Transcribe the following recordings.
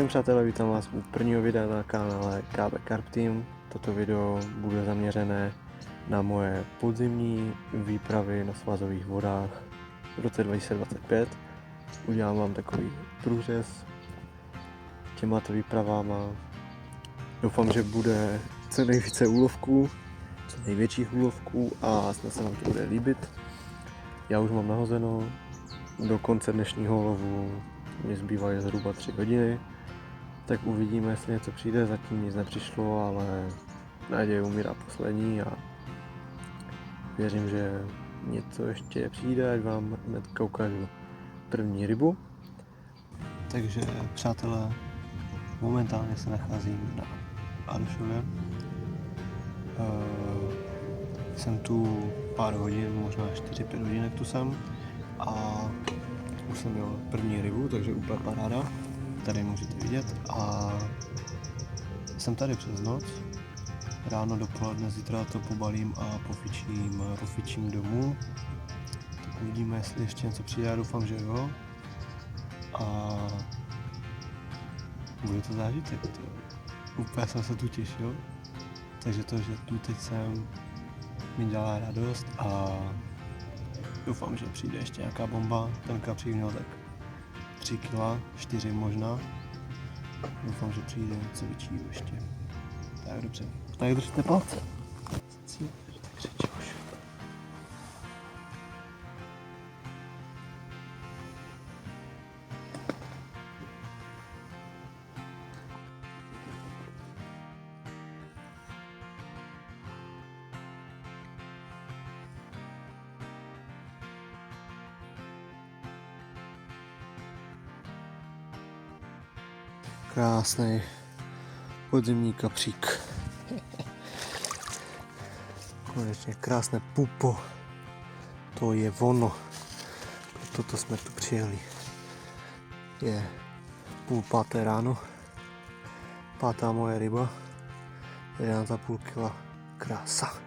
Zdravím přátelé, vítám vás u prvního videa na kanále KB Carp Team. Toto video bude zaměřené na moje podzimní výpravy na svazových vodách v roce 2025. Udělám vám takový průřez těmato výpravama. Doufám, že bude co nejvíce úlovků, co největších úlovků a snad se vám to bude líbit. Já už mám nahozeno, do konce dnešního lovu mě zbývají zhruba 3 hodiny, tak uvidíme, jestli něco přijde, zatím nic nepřišlo, ale naděje umírá poslední a věřím, že něco ještě přijde, ať vám hned ukážu první rybu. Takže přátelé, momentálně se nacházím na Arušově. Jsem tu pár hodin, možná 4-5 hodinek tu jsem a už jsem měl první rybu, takže úplně paráda. Tady můžete vidět a jsem tady přes noc. Ráno, dopoledne, zítra to pobalím a pofičím domů. Tak uvidíme, jestli ještě něco přijde, já doufám, že jo. A bude to zážitek. Úplně jsem se tu těšil. Takže to, že tu teď jsem, mi dělá radost a doufám, že přijde ještě nějaká bomba. Ten kapřík měl tak 3 kg, 4 možná. Doufám, že přijde něco většího ještě. Tak dobře. Tak držte palce. Krásný podzimní kapřík. Konečně krásné pupo. To je ono. Proto jsme tu přijeli. Je 5:30 ráno. 5. moje ryba. 11,5 kg. Krása.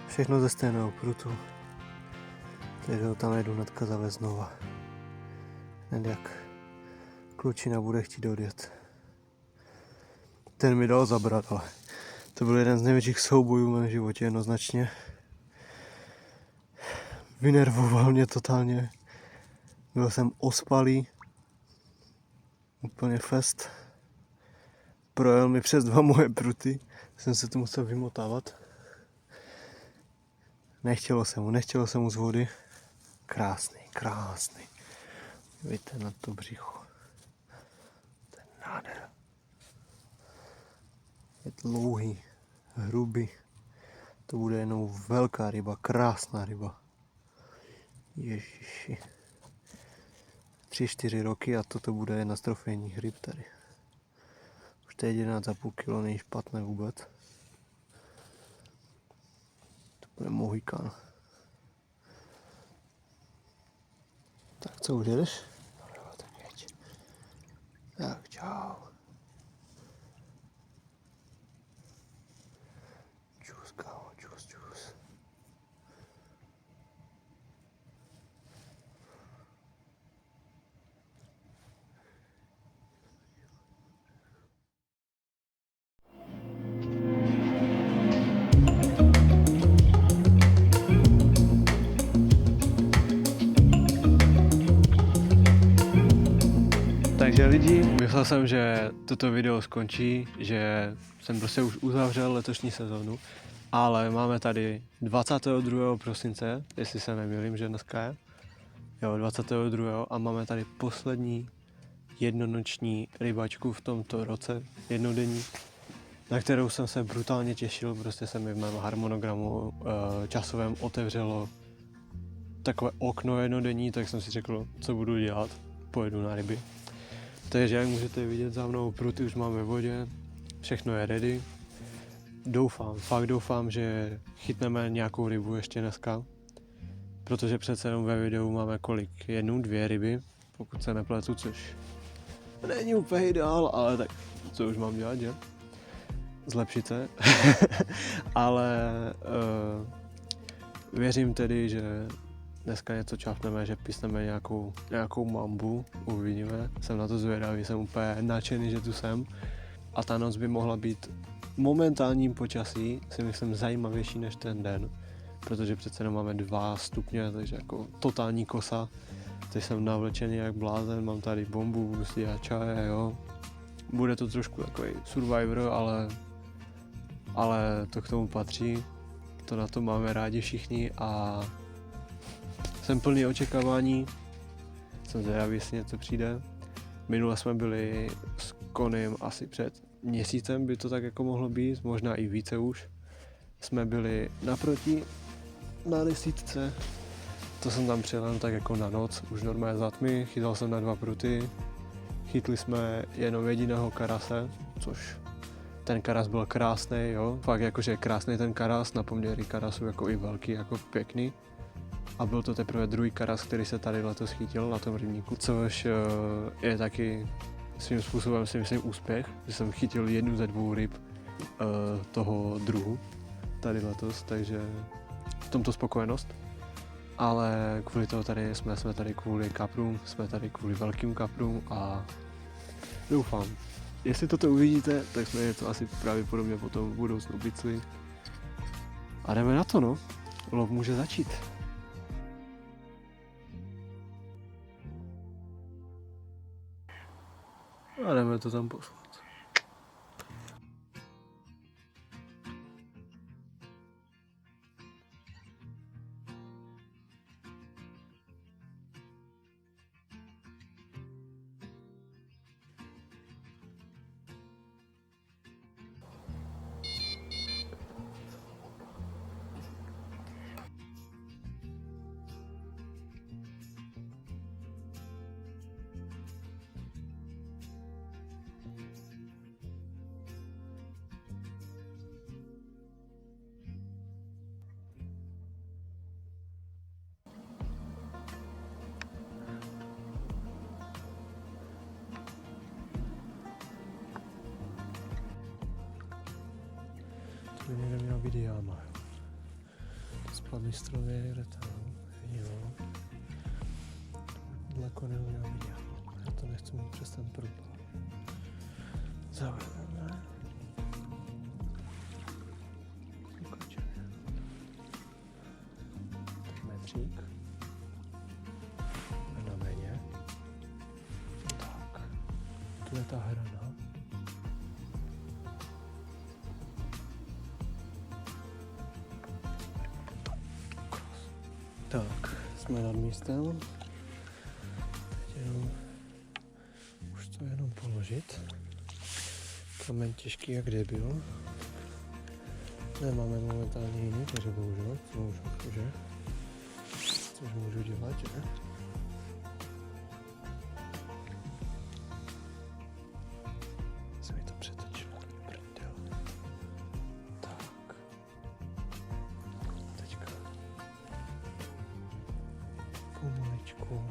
Všechno ze stejného prutu. Takže ho tam jdu hnedka zavést znova. Hned jak klučina bude chtít odjet. Ten mi dal zabrat, ale to byl jeden z největších soubojů v mém životě jednoznačně. Vynervoval mě totálně. Byl jsem ospalý. Úplně fest. Projel mi přes 2 moje pruty. Jsem se tu musel vymotávat. Nechtělo se mu z vody. Krásný. Vidíte na to břicho. To je nádhera. Je dlouhý, hrubý. To bude jenom velká ryba, krásná ryba. Ježiši. 3-4 roky a toto bude jedna z trofejních ryb tady. Už to je 11,5 kg, není špatné vůbec. To bude mohikán. Tak co, už jedeš? No, tak jeď. Tak čau. Čus, kámo, čus. Takže lidi, myslel jsem, že toto video skončí, že jsem prostě už uzavřel letošní sezónu, ale máme tady 22. prosince, jestli se nemýlím, že dneska je. Jo, 22. a máme tady poslední jednonoční rybačku v tomto roce, jednodenní, na kterou jsem se brutálně těšil, prostě se mi v mém harmonogramu časovém otevřelo takové okno jednodenní, tak jsem si řekl, co budu dělat, pojedu na ryby. Takže jak můžete vidět za mnou, pruty už mám ve vodě, všechno je ready. Fakt doufám, že chytneme nějakou rybu ještě dneska, protože přece jenom ve videu máme kolik? 1-2 ryby, pokud se nepletu, což není úplně ideál, ale tak co už mám dělat, že? Zlepšit se. Ale věřím tedy, dneska něco čapneme, že písneme nějakou mambu, uvidíme. Jsem na to zvědavý, jsem úplně nadšený, že tu jsem. A ta noc by mohla být momentálním počasí, si myslím, zajímavější než ten den. Protože přece jenom máme 2 stupně, takže jako totální kosa. Teď jsem navlečený jak blázen, mám tady bombu, budu si dělat čaje, jo. Bude to trošku takový Survivor, ale to k tomu patří. To na to máme rádi všichni a jsem plný očekávání. Jsem zvědavý, jestli něco přijde. Minule jsme byli s Konym asi před měsícem, by to tak jako mohlo být, možná i více už. Jsme byli naproti na desítce. To jsem tam přijel tak jako na noc, už normálně za tmy, chytal jsem na 2 pruty. Chytli jsme jenom jediného karase, což ten karas byl krásný, jo. Fakt jakože krásný ten karas, na poměry karasu jako i velký, jako pěkný. A byl to teprve druhý karas, který se tady letos chytil na tom rybníku, což je taky svým způsobem si myslím úspěch, že jsem chytil jednu ze 2 ryb toho druhu tady letos, takže v tomto spokojenost. Ale kvůli toho tady jsme tady kvůli kaprům, jsme tady kvůli velkým kaprům a doufám. Jestli toto uvidíte, tak jsme něco asi pravděpodobně potom v budoucnu bicli. A jdeme na to, no. Lov může začít. A jdeme to tam poslat. To by někde měla být jáma. Spadlý stromy někde tam, jo. Podle Konyho měla být jáma. Já to nechci mít přes ten průpad. Zavedeme. Ukončeně. Tak metřík. A na méně. Tak. Tu je ta hrana. Tak, jsme nad místem. Teď jenom, už to jenom položit. Kameň těžký jak debil. Nemáme momentálně jiný, takže bohužel, což můžu dělat, že? Se mi to přetočilo, prdel. Tak. Teďka. Pomaličku.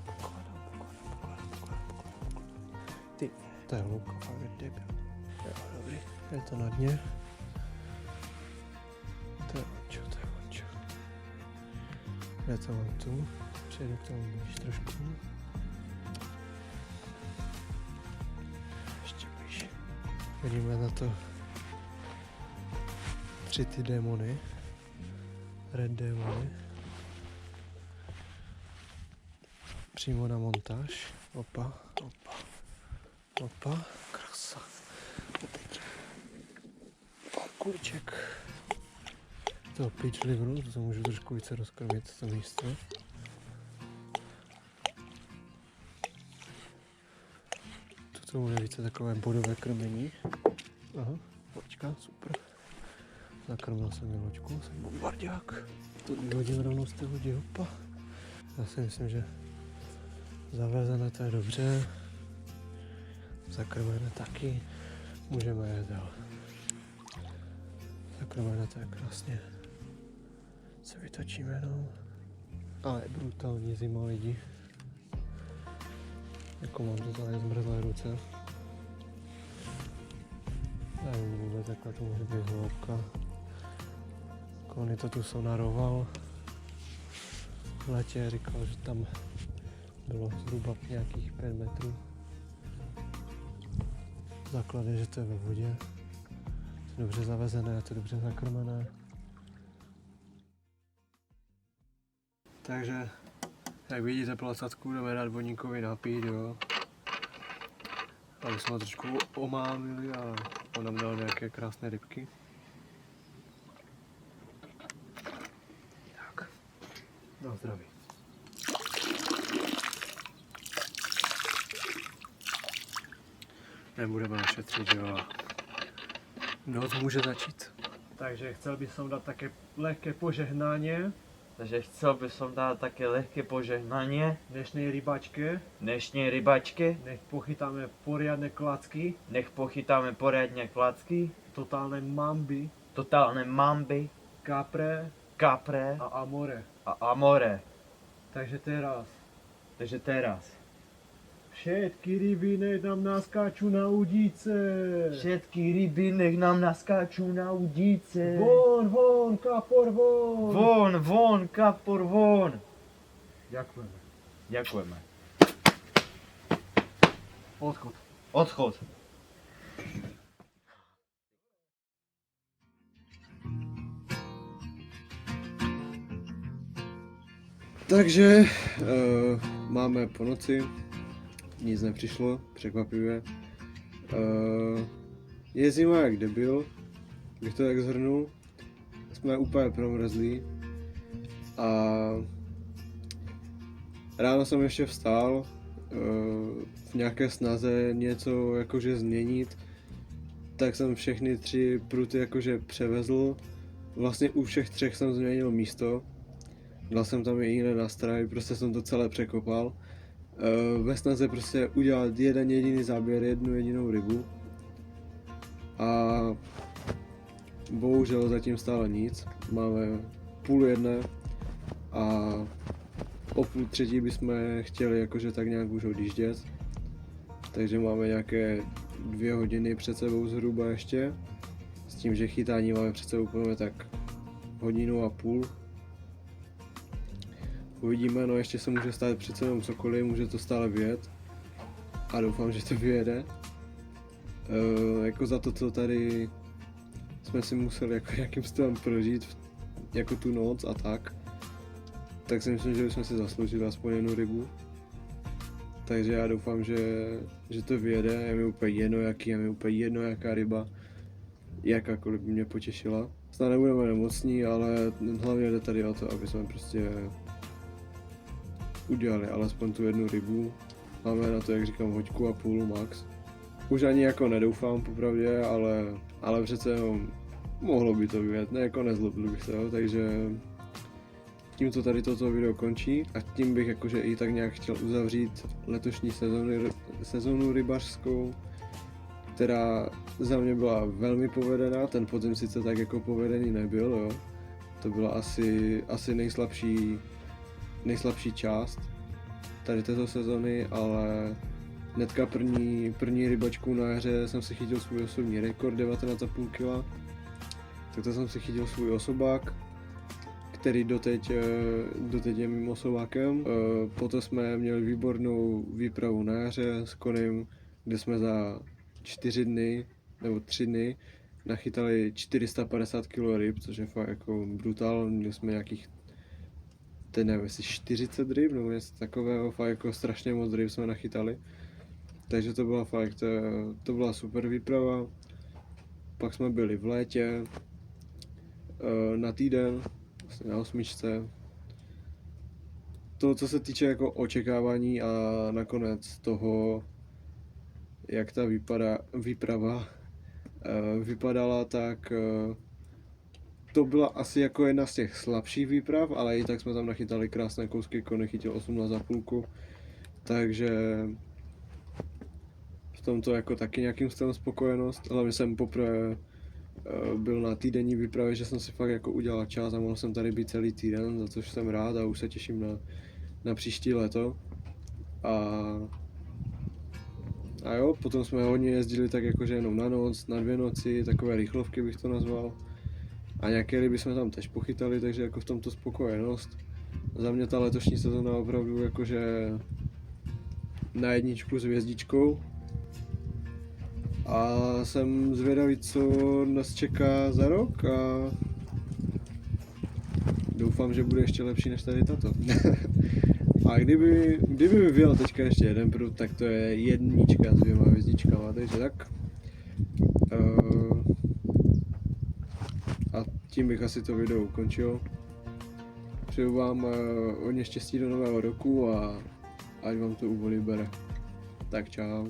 Pokládám. Ty, to je hloubka, fakt je debil. Jo, dobrý. Je to na dně. To je vončo. Já to mám tu. Přejdu k tomu blíž trošku. Ještě blíž. Vidíme na to 3 ty démony. Red démony. Přímo na montáž. Opa. Krasa. A teď parkurček. To pitch liveru, to můžu trošku více rozkrmit to místo. Toto bude více takové bodové krmení. Aha, počka, super. Zakrmil jsem miločku, jsem bombardák. To vyhodím rovnou z té lodi, opa. Já si myslím, že zavezené to je dobře. Zakrmené taky. Můžeme jet dál. Zakrmené to je krásně. Se vytočíme jenom. Ale je brutální zima lidi. Jako mám totálně zmrzlé ruce. Nevím vůbec, jaká to může být hloubka. Kony to tu sonaroval. letě říkal, že tam bylo zhruba nějakých 5 metrů. Základ je, že to je ve vodě. Je to dobře zavezené, je to dobře zakrmené. Takže, jak vidíte, placatku jdeme dát vodníkovi napít, jo. Aby jsme ho trošku omámili a on nám dal nějaké krásné rybky. Tak, na zdraví. Nebudeme našetřit, jo. Noc může začít. Takže chcel bych som dát také lehké požehnání Takže chcel by som dať také lehké požehnanie dnešnej rybačke. dnešnej rybačke. Nech pochytáme poriadne klacky, Nech pochytáme poriadne klacky, totálne mamby, totálne mamby, kapre kapre a amore. a amore. Takže teraz teraz. všetky ryby nech nám naskáču na udíce. Všetky ryby nech nám naskáču na udíce. Von, von, kapor, von. Von, von, kapor, von. Ďakujeme. Ďakujeme. Odchod. Odchod. Takže máme po noci, nic nepřišlo, překvapivě. Je zima jak debil, bych to tak zhrnul. Jsme úplně promrzlí a ráno jsem ještě vstál v nějaké snaze něco jakože změnit, tak jsem všechny 3 pruty jakože převezl. Vlastně u všech 3 jsem změnil místo. Dal jsem tam i jiné nástrahy, prostě jsem to celé překopal. Ve snaze prostě udělat jeden jediný záběr, jednu jedinou rybu. A bohužel zatím stále nic. Máme 12:30 a o 2:30 bychom chtěli jakože tak nějak už odjíždět. Takže máme nějaké 2 hodiny před sebou zhruba ještě. S tím, že chytání máme před sebou úplně tak 1,5 hodiny. Uvidíme, no ještě se může stát přece jenom cokoliv, může to stále vyjet. A doufám, že to vyjede. Jako za to, co tady jsme si museli jako nějakým stylem prožít, jako tu noc a tak si myslím, že bychom si zasloužili aspoň jednu rybu. Takže já doufám, že to vyjede, je mi úplně jedno jaká ryba, jakákoliv by mě potěšila. Snad nebudeme nemocní, ale hlavně jde tady o to, aby jsme prostě udělali alespoň tu jednu rybu. Máme na to, jak říkám, 1,5 hodiny max. Už ani jako nedoufám popravdě, ale přece jenom mohlo by to vyjet, ne jako nezlobil bych se, jo, takže tímto tady toto video končí a tím bych jakože i tak nějak chtěl uzavřít letošní sezonu rybařskou, která za mě byla velmi povedená. Ten podzim sice tak jako povedený nebyl, jo. To byla asi nejslabší část tady této sezony, ale hnedka první rybačkou na jaře jsem si chytil svůj osobní rekord 19,5 kg. Tak to jsem si chytil svůj osobák, který doteď je mým osobákem. Potom jsme měli výbornou výpravu na jaře s Konem, kde jsme za 4 dny nebo 3 dny nachytali 450 kg ryb, což je fakt jako brutál. Měli jsme nějakých, teď nevím, jestli 40 ryb nebo něco takového, fakt jako strašně moc ryb jsme nachytali. Takže to byla fakt, to byla super výprava. Pak jsme byli v létě na týden, vlastně na 8. To, co se týče jako očekávání a nakonec toho, jak ta výprava vypadala, tak to byla asi jako jedna z těch slabších výprav, ale i tak jsme tam nachytali krásné kousky, Kone chytil 18,5, takže v tomto jako taky nějakým stylem spokojenost. Hlavně jsem poprvé byl na týdenní výpravě, že jsem si fakt jako udělal čas a mohl jsem tady být celý týden, za což jsem rád a už se těším na příští léto. A jo, potom jsme hodně jezdili tak jakože jenom na noc, na 2 noci, takové rychlovky bych to nazval. A nějaké ryby jsme tam tež pochytali, takže jako v tomto spokojenost. Za mě ta letošní sezona opravdu jakože na jedničku s hvězdičkou. A jsem zvědavý, co nás čeká za rok a doufám, že bude ještě lepší než tady tato. A kdyby mi vyjel teďka ještě jeden prut, tak to je jednička s 2 hvězdičkama, takže tak. A tím bych asi to video ukončil. Přeju vám hodně štěstí do nového roku a ať vám to úvody bere. Tak čau.